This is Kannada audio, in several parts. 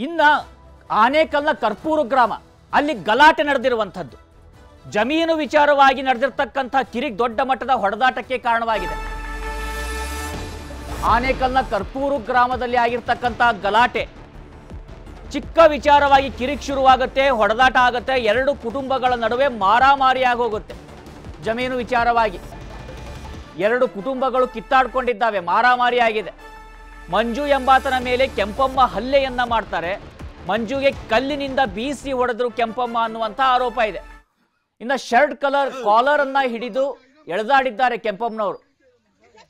ಇನ್ನ ಆನೇಕಲ್ನ ಕರ್ಪೂರು ಗ್ರಾಮ ಅಲ್ಲಿ ಗಲಾಟೆ ನಡೆದಿರುವಂತದ್ದು ಜಮೀನು ವಿಚಾರವಾಗಿ ನಡೆದಿರತಕ್ಕಂತ ಕಿರಿಕ್ ದೊಡ್ಡ ಮಟ್ಟದ ಹೊಡೆದಾಟಕ್ಕೆ ಕಾರಣವಾಗಿದೆ। ಆನೇಕಲ್ನ ಕರ್ಪೂರು ಗ್ರಾಮದಲ್ಲಿ ಆಗಿರತಕ್ಕಂತ ಗಲಾಟೆ ಚಿಕ್ಕ ವಿಚಾರವಾಗಿ ಕಿರಿಕ್ ಶುರುವಾಗುತ್ತೆ, ಹೊಡೆದಾಟ ಆಗುತ್ತೆ, ಎರಡು ಕುಟುಂಬಗಳ ನಡುವೆ ಮಾರಾಮಾರಿಯಾಗಿ ಹೋಗುತ್ತೆ। ಜಮೀನು ವಿಚಾರವಾಗಿ ಎರಡು ಕುಟುಂಬಗಳು ಕಿತ್ತಾಡ್ಕೊಂಡಿದ್ದಾವೆ, ಮಾರಾಮಾರಿಯಾಗಿದೆ। ಮಂಜು ಎಂಬಾತನ ಮೇಲೆ ಕೆಂಪಮ್ಮ ಹಲ್ಲೆಯನ್ನ ಮಾಡ್ತಾರೆ, ಮಂಜುಗೆ ಕಲ್ಲಿನಿಂದ ಬೀಸಿ ಹೊಡೆದ್ರು ಕೆಂಪಮ್ಮ ಅನ್ನುವಂತ ಆರೋಪ ಇದೆ। ಇನ್ನು ಶರ್ಟ್ ಕಲರ್ ಕಾಲರ್ ಅನ್ನ ಹಿಡಿದು ಎಳೆದಾಡಿದ್ದಾರೆ ಕೆಂಪಮ್ಮನವರು।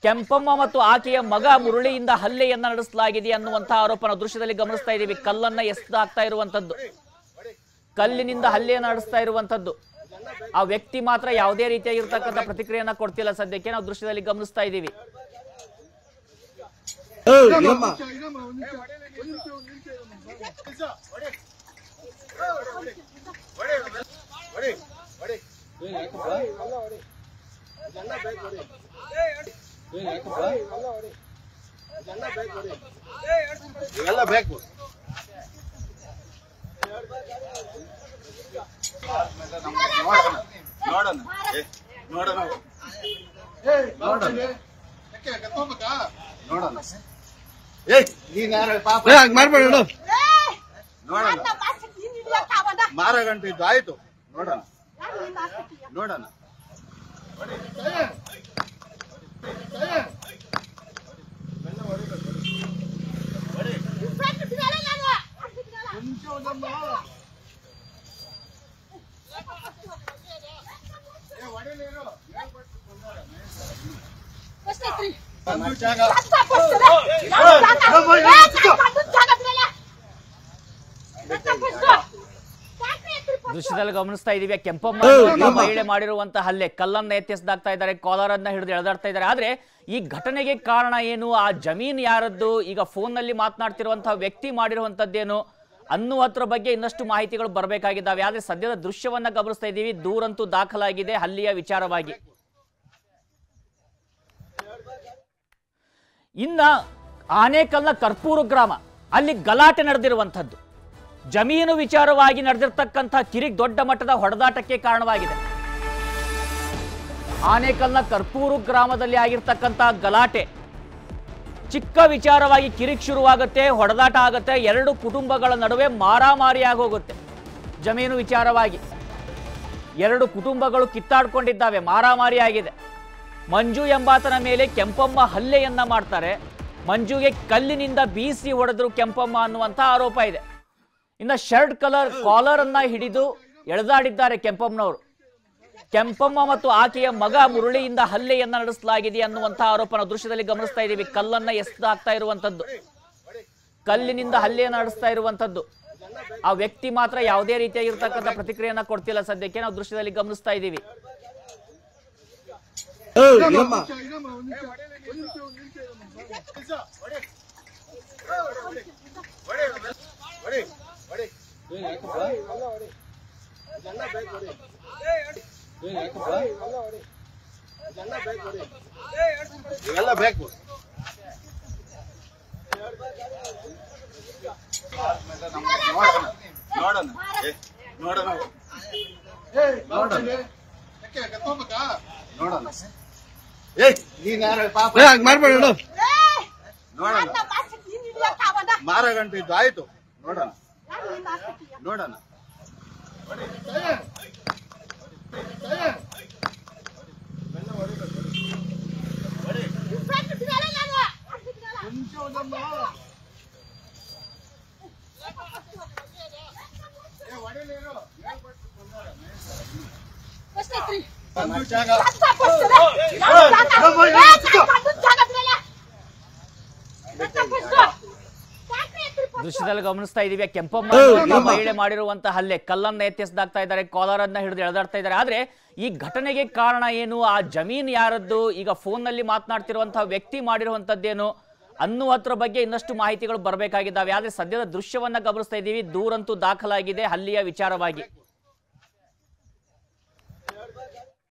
ಕೆಂಪಮ್ಮ ಮತ್ತು ಆಕೆಯ ಮಗ ಮುರಳಿಯಿಂದ ಹಲ್ಲೆಯನ್ನ ನಡೆಸಲಾಗಿದೆ ಅನ್ನುವಂತ ಆರೋಪ ನಾವು ದೃಶ್ಯದಲ್ಲಿ ಗಮನಿಸ್ತಾ ಇದ್ದೀವಿ। ಕಲ್ಲನ್ನ ಎಸೆದಾಗ್ತಾ ಇರುವಂತದ್ದು, ಕಲ್ಲಿನಿಂದ ಹಲ್ಲೆಯನ್ನ ನಡೆಸ್ತಾ ಇರುವಂತದ್ದು। ಆ ವ್ಯಕ್ತಿ ಮಾತ್ರ ಯಾವುದೇ ರೀತಿಯಾಗಿರ್ತಕ್ಕಂಥ ಪ್ರತಿಕ್ರಿಯೆಯನ್ನ ಕೊಡ್ತಿಲ್ಲ, ಸದ್ಯಕ್ಕೆ ನಾವು ದೃಶ್ಯದಲ್ಲಿ ಗಮನಿಸ್ತಾ ಇದ್ದೀವಿ। ಮಾರ ಗಂಟೆ ಇದ್ದು ಆಯ್ತು, ನೋಡೋಣ ನೋಡೋಣ। ದೃಶ್ಯದಲ್ಲಿ ಗಮನಿಸ್ತಾ ಇದೀವಿ ಕೆಂಪಮ್ಮ ಮಹಿಳೆ ಮಾಡಿರುವಂತಹ ಹಲ್ಲೆ, ಕಲ್ಲನ್ನ ಎತ್ತೆಸದಾಗ್ತಾ ಇದ್ದಾರೆ, ಕಾಲರ್ ಅನ್ನ ಹಿಡಿದು ಎಳೆದಾಡ್ತಾ ಇದ್ದಾರೆ। ಆದ್ರೆ ಈ ಘಟನೆಗೆ ಕಾರಣ ಏನು, ಆ ಜಮೀನ್ ಯಾರದ್ದು, ಈಗ ಫೋನ್ ನಲ್ಲಿ ಮಾತನಾಡ್ತಿರುವಂತಹ ವ್ಯಕ್ತಿ ಮಾಡಿರುವಂತದ್ದೇನು ಅನ್ನುವದ್ರ ಬಗ್ಗೆ ಇನ್ನಷ್ಟು ಮಾಹಿತಿಗಳು ಬರಬೇಕಾಗಿದ್ದಾವೆ। ಆದ್ರೆ ಸದ್ಯದ ದೃಶ್ಯವನ್ನ ಗಮನಿಸ್ತಾ ಇದ್ದೀವಿ, ದೂರಂತೂ ದಾಖಲಾಗಿದೆ ಹಲ್ಲಿಯ ವಿಚಾರವಾಗಿ। ಇನ್ನ ಆನೇಕಲ್ನ ಕರ್ಪೂರು ಗ್ರಾಮ ಅಲ್ಲಿ ಗಲಾಟೆ ನಡೆದಿರುವಂತದ್ದು ಜಮೀನು ವಿಚಾರವಾಗಿ ನಡೆದಿರತಕ್ಕಂತ ಕಿರಿಕ್ ದೊಡ್ಡ ಮಟ್ಟದ ಹೊಡೆದಾಟಕ್ಕೆ ಕಾರಣವಾಗಿದೆ। ಆನೇಕಲ್ನ ಕರ್ಪೂರು ಗ್ರಾಮದಲ್ಲಿ ಆಗಿರತಕ್ಕಂತ ಗಲಾಟೆ ಚಿಕ್ಕ ವಿಚಾರವಾಗಿ ಕಿರಿಕ್ ಶುರುವಾಗುತ್ತೆ, ಹೊಡೆದಾಟ ಆಗುತ್ತೆ, ಎರಡು ಕುಟುಂಬಗಳ ನಡುವೆ ಮಾರಾಮಾರಿಯಾಗಿ ಹೋಗುತ್ತೆ। ಜಮೀನು ವಿಚಾರವಾಗಿ ಎರಡು ಕುಟುಂಬಗಳು ಕಿತ್ತಾಡ್ಕೊಂಡಿದ್ದಾವೆ, ಮಾರಾಮಾರಿಯಾಗಿದೆ। ಮಂಜು ಎಂಬಾತನ ಮೇಲೆ ಕೆಂಪಮ್ಮ ಹಲ್ಲೆಯನ್ನ ಮಾಡ್ತಾರೆ, ಮಂಜುಗೆ ಕಲ್ಲಿನಿಂದ ಬೀಸಿ ಹೊಡೆದ್ರು ಕೆಂಪಮ್ಮ ಅನ್ನುವಂತ ಆರೋಪ ಇದೆ। ಇನ್ನು ಶರ್ಟ್ ಕಲರ್ ಕಾಲರ್ ಅನ್ನ ಹಿಡಿದು ಎಳೆದಾಡಿದ್ದಾರೆ ಕೆಂಪಮ್ಮನವರು। ಕೆಂಪಮ್ಮ ಮತ್ತು ಆಕೆಯ ಮಗ ಮುರಳಿಯಿಂದ ಹಲ್ಲೆಯನ್ನ ನಡೆಸಲಾಗಿದೆ ಅನ್ನುವಂತ ಆರೋಪ ನಾವು ದೃಶ್ಯದಲ್ಲಿ ಗಮನಿಸ್ತಾ ಇದ್ದೀವಿ। ಕಲ್ಲನ್ನ ಎಸೆದಾಗ್ತಾ ಇರುವಂತದ್ದು, ಕಲ್ಲಿನಿಂದ ಹಲ್ಲೆಯನ್ನ ನಡೆಸ್ತಾ ಇರುವಂತದ್ದು। ಆ ವ್ಯಕ್ತಿ ಮಾತ್ರ ಯಾವುದೇ ರೀತಿಯಾಗಿರ್ತಕ್ಕಂಥ ಪ್ರತಿಕ್ರಿಯೆಯನ್ನ ಕೊಡ್ತಿಲ್ಲ, ಸದ್ಯಕ್ಕೆ ನಾವು ದೃಶ್ಯದಲ್ಲಿ ಗಮನಿಸ್ತಾ ಇದ್ದೀವಿ। ಇವೆಲ್ಲ ಬೇಕು, ನೋಡೋಣ ನೋಡೋಣ ನೋಡೋಣ। ನೀನ್ ಯಾರ ಪಾಪ ಮಾಡ್ಬೇಡ, ನೋಡೋಣ ಮಾರ ಗಂಟೆ ಇದ್ದು ಆಯ್ತು, ನೋಡೋಣ ನೋಡೋಣ। ದೃಶ್ಯದಲ್ಲಿ ಗಮನಿಸ್ತಾ ಇದೀವಿ ಕೆಂಪಮ್ಮ ಮಹಿಳೆ ಮಾಡಿರುವಂತಹ ಹಲ್ಲೆ, ಕಲ್ಲನ್ನ ಎತ್ತೆಸದಾಗ್ತಾ ಇದ್ದಾರೆ, ಕಾಲರ್ ಅನ್ನ ಹಿಡಿದು ಎಳೆದಾಡ್ತಾ ಇದ್ದಾರೆ। ಆದ್ರೆ ಈ ಘಟನೆಗೆ ಕಾರಣ ಏನು, ಆ ಜಮೀನ್ ಯಾರದ್ದು, ಈಗ ಫೋನ್ ನಲ್ಲಿ ಮಾತನಾಡ್ತಿರುವಂತಹ ವ್ಯಕ್ತಿ ಮಾಡಿರುವಂತದ್ದೇನು ಅನ್ನುವದ್ರ ಬಗ್ಗೆ ಇನ್ನಷ್ಟು ಮಾಹಿತಿಗಳು ಬರಬೇಕಾಗಿದ್ದಾವೆ। ಆದ್ರೆ ಸದ್ಯದ ದೃಶ್ಯವನ್ನ ಗಮನಿಸ್ತಾ ಇದ್ದೀವಿ, ದೂರಂತೂ ದಾಖಲಾಗಿದೆ ಹಲ್ಲಿಯ ವಿಚಾರವಾಗಿ।